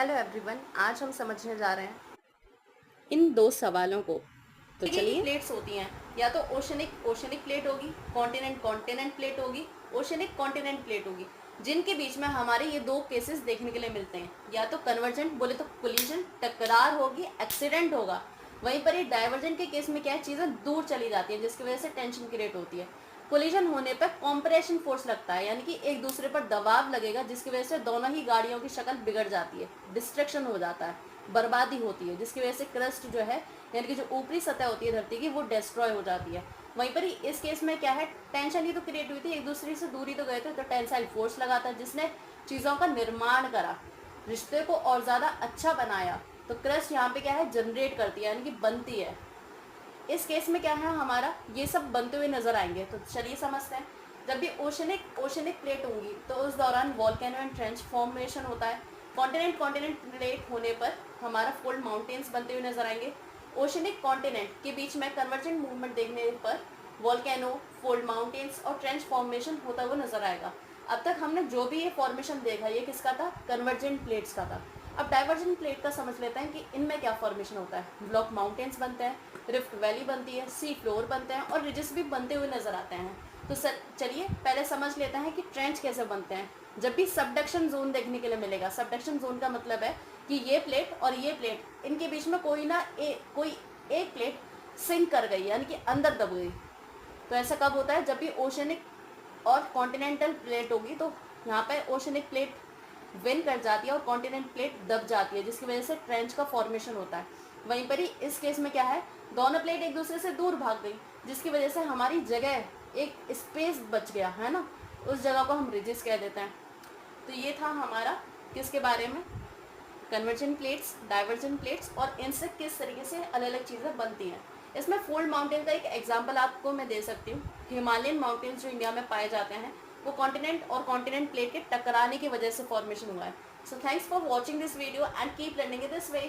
Hello everyone, आज हम समझने जा रहे हैं इन दो सवालों को। तो की चलिए। प्लेट्स होती हैं। या तो ओशनिक ओशनिक प्लेट होगी, कॉन्टिनेंट कॉन्टिनेंट प्लेट होगी, ओशनिक कॉन्टिनेंट प्लेट होगी, जिनके बीच में हमारे ये दो केसेस देखने के लिए मिलते हैं। या तो कन्वर्जेंट बोले तो कोलिजन टकरार होगी, एक्सीडेंट होगा। वहीं पर ये डाइवर्जेंट के केस में क्या है, चीज़ें दूर चली जाती है जिसकी वजह से टेंशन क्रिएट होती है। कोलिजन होने पर कॉम्प्रेशन फोर्स लगता है, यानी कि एक दूसरे पर दबाव लगेगा जिसकी वजह से दोनों ही गाड़ियों की शक्ल बिगड़ जाती है, डिस्ट्रक्शन हो जाता है, बर्बादी होती है, जिसकी वजह से क्रस्ट जो है यानी कि जो ऊपरी सतह होती है धरती की वो डिस्ट्रॉय हो जाती है। वहीं पर ही इस केस में क्या है, टेंशन ही तो क्रिएट हुई थी, एक दूसरे से दूरी तो गए थे, तो टेंसाइल फोर्स लगाता है जिसने चीज़ों का निर्माण करा, रिश्ते को और ज़्यादा अच्छा बनाया। तो क्रस्ट यहाँ पे क्या है, जनरेट करती है यानी कि बनती है। इस केस में क्या है, हमारा ये सब बनते हुए नजर आएंगे। तो चलिए समझते हैं। जब भी ओशनिक प्लेट होंगी तो उस दौरान वॉल्केनो एंड ट्रेंच फॉर्मेशन होता है। कॉन्टिनेंट कॉन्टिनेंट प्लेट होने पर हमारा फोल्ड माउंटेन्स बनते हुए नजर आएंगे। ओशनिक कॉन्टिनेंट के बीच में कन्वर्जेंट मूवमेंट देखने पर वॉल्केनो, फोल्ड माउंटेन्स और ट्रेंच फॉर्मेशन होता हुआ नजर आएगा। अब तक हमने जो भी ये फॉर्मेशन देखा ये किसका था, कन्वर्जेंट प्लेट्स का था। अब डाइवर्जेंट प्लेट का समझ लेते हैं कि इनमें क्या फॉर्मेशन होता है। ब्लॉक माउंटेन्स बनते हैं, रिफ्ट वैली बनती है, सी फ्लोर बनते हैं और रिजेस भी बनते हुए नजर आते हैं। तो चलिए पहले समझ लेते हैं कि ट्रेंच कैसे बनते हैं। जब भी सबडक्शन जोन देखने के लिए मिलेगा, सबडक्शन जोन का मतलब है कि ये प्लेट और ये प्लेट, इनके बीच में कोई एक प्लेट सिंक कर गई यानी कि अंदर दब गई। तो ऐसा कब होता है, जब भी ओशनिक और कॉन्टिनेंटल प्लेट होगी तो यहाँ पे ओशनिक प्लेट विन कर जाती है और कॉन्टिनेंट प्लेट दब जाती है, जिसकी वजह से ट्रेंच का फॉर्मेशन होता है। वहीं पर ही इस केस में क्या है, दोनों प्लेट एक दूसरे से दूर भाग गई जिसकी वजह से हमारी जगह, एक स्पेस बच गया है ना, उस जगह को हम रिजिस कह देते हैं। तो ये था हमारा किसके बारे में, कन्वर्जेंट प्लेट्स, डाइवर्जेंट प्लेट्स और इनसे किस तरीके से अलग अलग चीज़ें बनती हैं। इसमें फोल्ड माउंटेन का एक एग्जांपल आपको मैं दे सकती हूँ। हिमालयन माउंटेन्स जो इंडिया में पाए जाते हैं वो कॉन्टिनेंट और कॉन्टिनेंट प्लेट के टकराने की वजह से फॉर्मेशन हुआ है। So thanks for watching this video and keep learning in this way.